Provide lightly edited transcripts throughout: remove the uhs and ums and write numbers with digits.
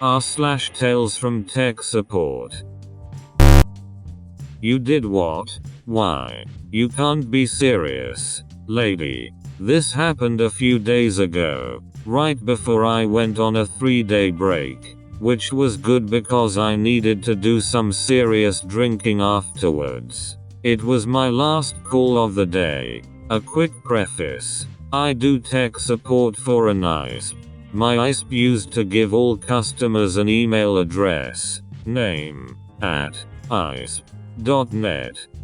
r/TalesFromTechSupport. You did what? Why? You can't be serious, lady. This happened a few days ago, right before I went on a 3-day break, which was good because I needed to do some serious drinking afterwards. It was my last call of the day. A quick preface. I do tech support for an ISP. My ISP used to give all customers an email address, name, @isp.net.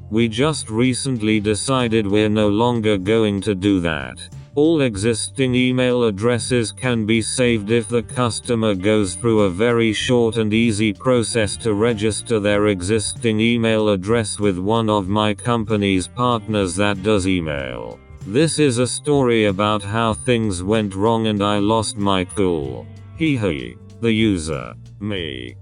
We just recently decided we're no longer going to do that. All existing email addresses can be saved if the customer goes through a very short and easy process to register their existing email address with one of my company's partners that does email. This is a story about how things went wrong and I lost my cool. Hee. The user, me.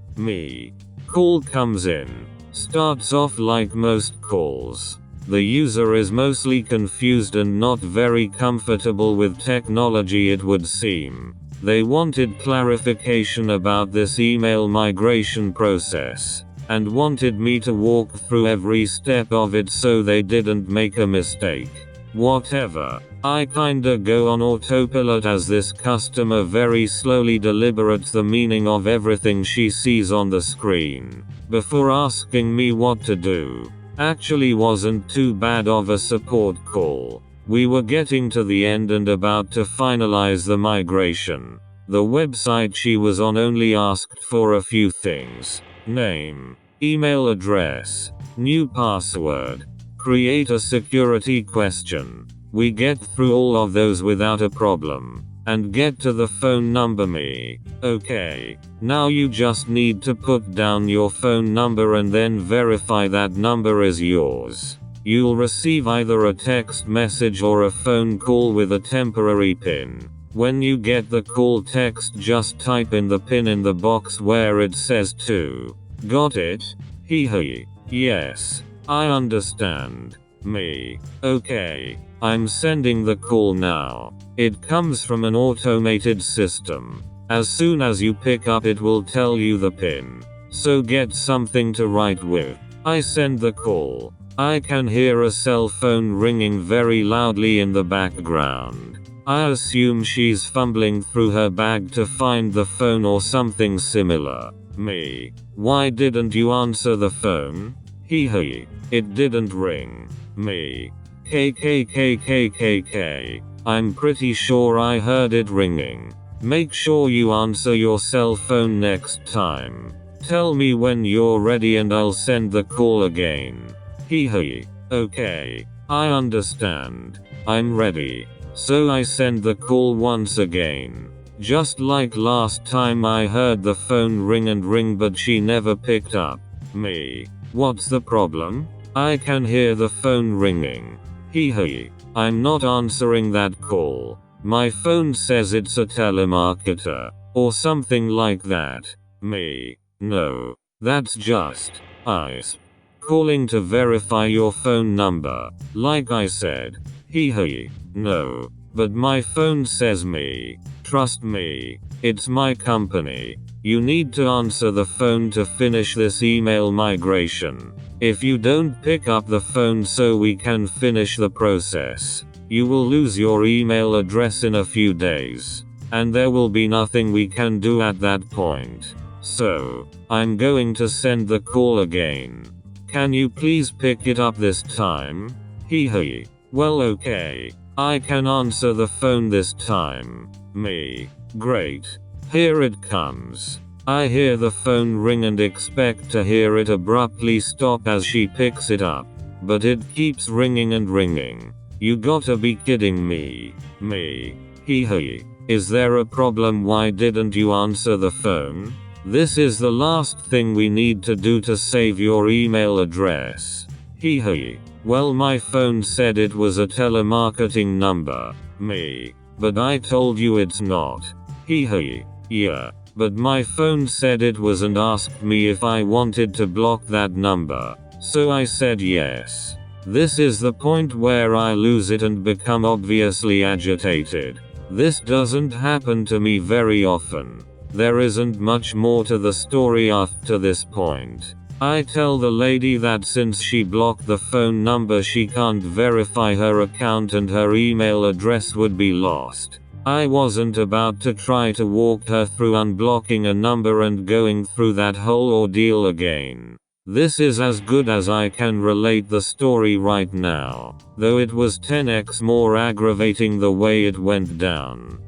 Call comes in. Starts off like most calls. The user is mostly confused and not very comfortable with technology, it would seem. They wanted clarification about this email migration process, and wanted me to walk through every step of it so they didn't make a mistake. Whatever. I kinda go on autopilot as this customer very slowly deliberates the meaning of everything she sees on the screen, before asking me what to do. Actually wasn't too bad of a support call. We were getting to the end and about to finalize the migration. The website she was on only asked for a few things. Name, email address, new password, create a security question. We get through all of those without a problem, and get to the phone number. Me. Okay. Now you just need to put down your phone number and then verify that number is yours. You'll receive either a text message or a phone call with a temporary PIN. When you get the call text, just type in the PIN in the box where it says to. Got it? Hee. Yes. I understand. Me. Okay. I'm sending the call now. It comes from an automated system. As soon as you pick up it will tell you the PIN. So get something to write with. I send the call. I can hear a cell phone ringing very loudly in the background. I assume she's fumbling through her bag to find the phone or something similar. Me. Why didn't you answer the phone? Hee. It didn't ring. Me. KKKKKK. I'm pretty sure I heard it ringing. Make sure you answer your cell phone next time. Tell me when you're ready and I'll send the call again. Hee. Okay. I understand. I'm ready. So I send the call once again. Just like last time, I heard the phone ring but she never picked up. Me. What's the problem? I can hear the phone ringing. Hee. I'm not answering that call. My phone says it's a telemarketer, or something like that. Me. No. That's just ISP calling to verify your phone number. Like I said. Hee. No. But my phone says me. Trust me. It's my company. You need to answer the phone to finish this email migration. If you don't pick up the phone so we can finish the process, you will lose your email address in a few days, and there will be nothing we can do at that point. So, I'm going to send the call again. Can you please pick it up this time? Hee. Well, okay. I can answer the phone this time. Me. Great. Here it comes. I hear the phone ring and expect to hear it abruptly stop as she picks it up. But it keeps ringing and ringing. You gotta be kidding me. Me. Hee. Is there a problem? Why didn't you answer the phone? This is the last thing we need to do to save your email address. Hee. Well, my phone said it was a telemarketing number. Me. But I told you it's not. Hee. Yeah. But my phone said it was and asked me if I wanted to block that number. So I said yes. This is the point where I lose it and become obviously agitated. This doesn't happen to me very often. There isn't much more to the story after this point. I tell the lady that since she blocked the phone number she can't verify her account and her email address would be lost. I wasn't about to try to walk her through unblocking a number and going through that whole ordeal again. This is as good as I can relate the story right now, though it was 10x more aggravating the way it went down.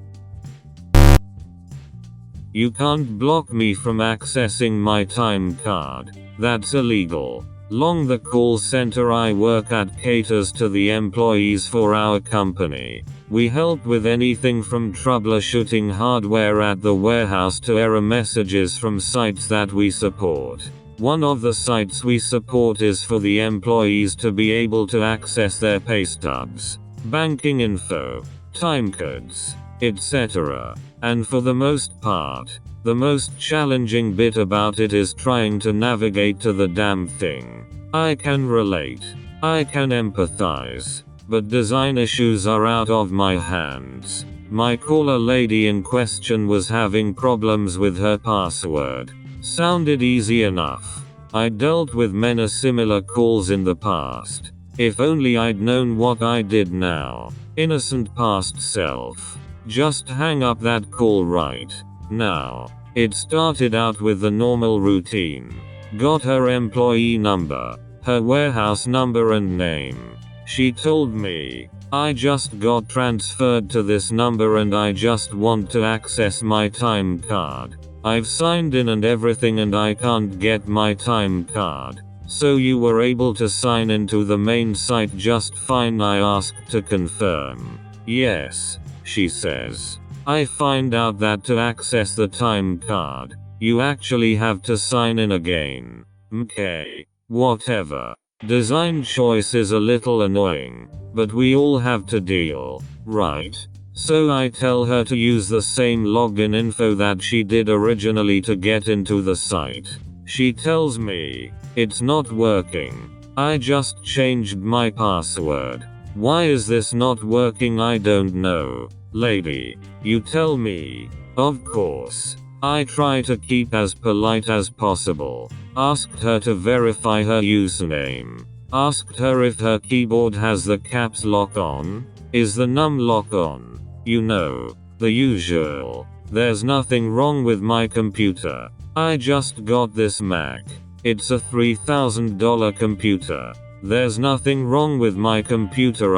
You can't block me from accessing my time card. That's illegal. The call center I work at caters to the employees for our company. We help with anything from troubleshooting hardware at the warehouse to error messages from sites that we support. One of the sites we support is for the employees to be able to access their pay stubs, banking info, time codes, etc. And for the most part, the most challenging bit about it is trying to navigate to the damn thing. I can relate. I can empathize. But design issues are out of my hands. My caller lady in question was having problems with her password. Sounded easy enough. I dealt with many similar calls in the past. If only I'd known what I did now. Innocent past self. Just hang up that call right now. It started out with the normal routine. Got her employee number, her warehouse number and name. She told me, I just got transferred to this number and I just want to access my time card. I've signed in and everything and I can't get my time card. So you were able to sign into the main site just fine? I asked to confirm. Yes, she says. I find out that to access the time card, you actually have to sign in again. Okay, whatever. Design choice is a little annoying, but we all have to deal, right? So I tell her to use the same login info that she did originally to get into the site. She tells me, it's not working. I just changed my password. Why is this not working? I don't know. Lady, you tell me. Of course. I try to keep as polite as possible. Asked her to verify her username. Asked her if her keyboard has the caps lock on. Is the num lock on? You know, the usual. There's nothing wrong with my computer. I just got this Mac. It's a $3,000 computer. There's nothing wrong with my computer.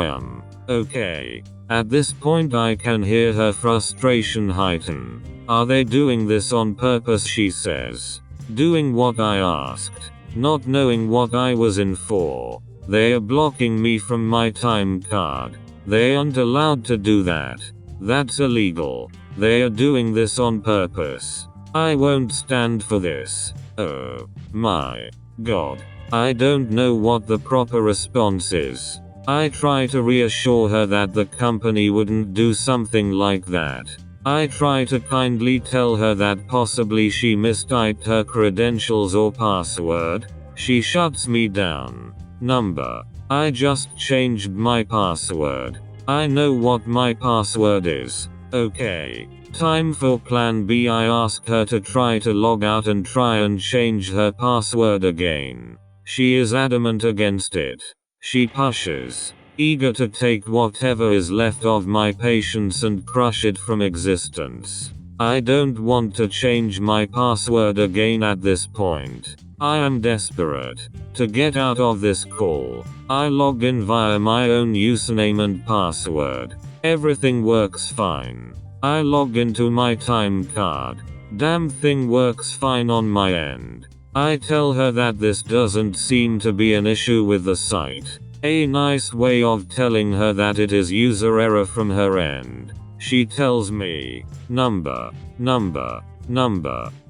Okay. At this point I can hear her frustration heighten. Are they doing this on purpose? She says. Doing what I asked. Not knowing what I was in for. They are blocking me from my time card. They aren't allowed to do that. That's illegal. They are doing this on purpose. I won't stand for this. Oh my God. I don't know what the proper response is. I try to reassure her that the company wouldn't do something like that. I try to kindly tell her that possibly she mistyped her credentials or password. She shuts me down. Number. I just changed my password. I know what my password is. Okay. Time for plan B. I ask her to try to log out and try and change her password again. She is adamant against it. She pushes, eager to take whatever is left of my patience and crush it from existence. I don't want to change my password again at this point. I am desperate to get out of this call. I log in via my own username and password. Everything works fine. I log into my time card. Damn thing works fine on my end. I tell her that this doesn't seem to be an issue with the site. A nice way of telling her that it is user error from her end. She tells me, number.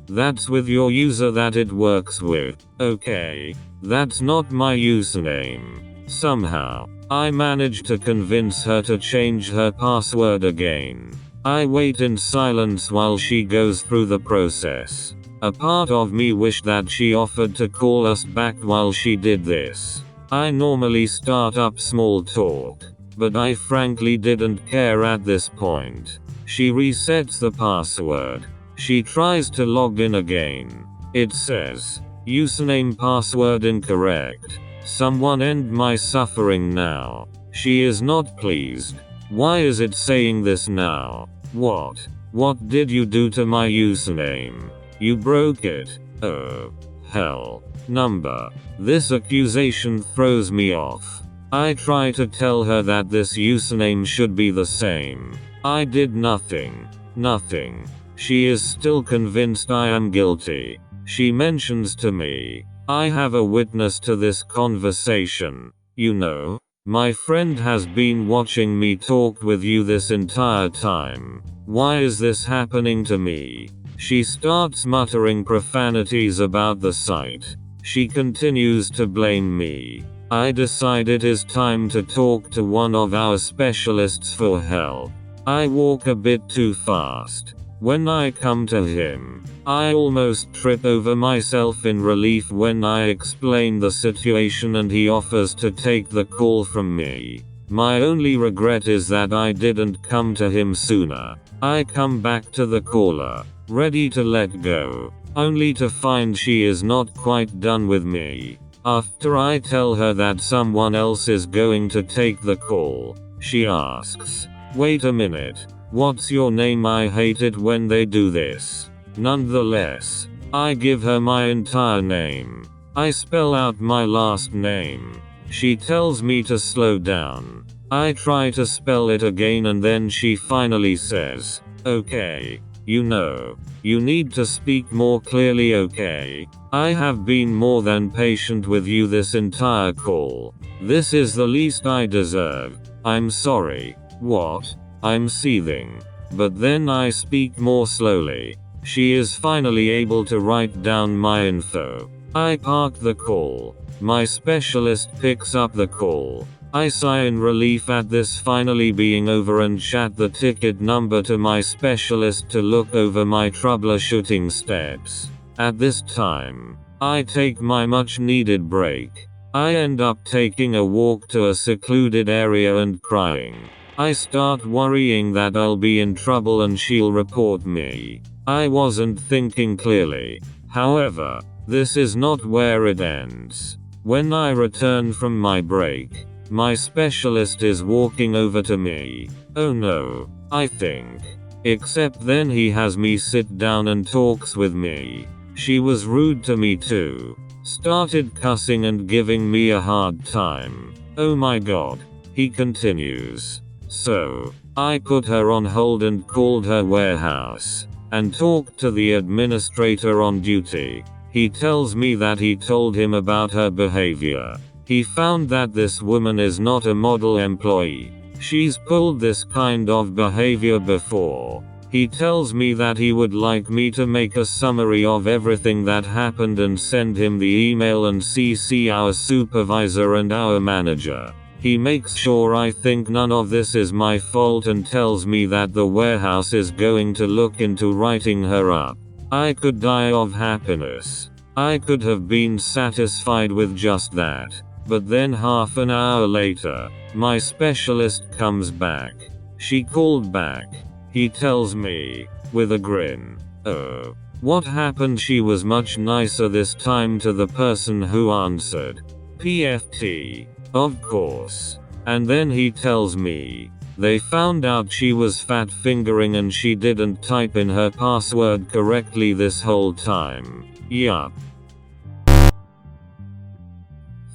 That's with your user that it works with. Okay. That's not my username. Somehow, I manage to convince her to change her password again. I wait in silence while she goes through the process. A part of me wished that she offered to call us back while she did this. I normally start up small talk, but I frankly didn't care at this point. She resets the password. She tries to log in again. It says, username password incorrect. Someone end my suffering now. She is not pleased. Why is it saying this now? What did you do to my username? You broke it. Oh, hell. Number. This accusation throws me off. I try to tell her that this username should be the same. I did nothing. Nothing. She is still convinced I am guilty. She mentions to me, I have a witness to this conversation. You know, my friend has been watching me talk with you this entire time. Why is this happening to me? She starts muttering profanities about the site. She continues to blame me. I decide it is time to talk to one of our specialists for help. I walk a bit too fast. When I come to him, I almost trip over myself in relief when I explain the situation and he offers to take the call from me. My only regret is that I didn't come to him sooner. I come back to the caller, ready to let go, only to find she is not quite done with me. After I tell her that someone else is going to take the call, she asks, wait a minute, what's your name? I hate it when they do this. Nonetheless, I give her my entire name. I spell out my last name. She tells me to slow down. I try to spell it again and then she finally says, okay, you know, you need to speak more clearly, okay? I have been more than patient with you this entire call. This is the least I deserve. I'm sorry. What? I'm seething. But then I speak more slowly. She is finally able to write down my info. I park the call. My specialist picks up the call. I sigh in relief at this finally being over and chat the ticket number to my specialist to look over my troubleshooting steps. At this time, I take my much needed break. I end up taking a walk to a secluded area and crying. I start worrying that I'll be in trouble and she'll report me. I wasn't thinking clearly. However, this is not where it ends. When I return from my break, my specialist is walking over to me. Oh no, I think. Except then he has me sit down and talks with me. She was rude to me too. Started cussing and giving me a hard time. Oh my god. He continues. So, I put her on hold and called her warehouse, and talked to the administrator on duty. He tells me that he told him about her behavior. He found that this woman is not a model employee. She's pulled this kind of behavior before. He tells me that he would like me to make a summary of everything that happened and send him the email and CC our supervisor and our manager. He makes sure I think none of this is my fault and tells me that the warehouse is going to look into writing her up. I could die of happiness. I could have been satisfied with just that. But then half an hour later, my specialist comes back. She called back. He tells me, with a grin, oh, what happened? She was much nicer this time to the person who answered. PFT. Of course. And then he tells me, they found out she was fat fingering and she didn't type in her password correctly this whole time. Yup.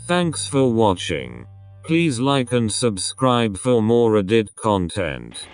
Thanks for watching. Please like and subscribe for more Reddit content.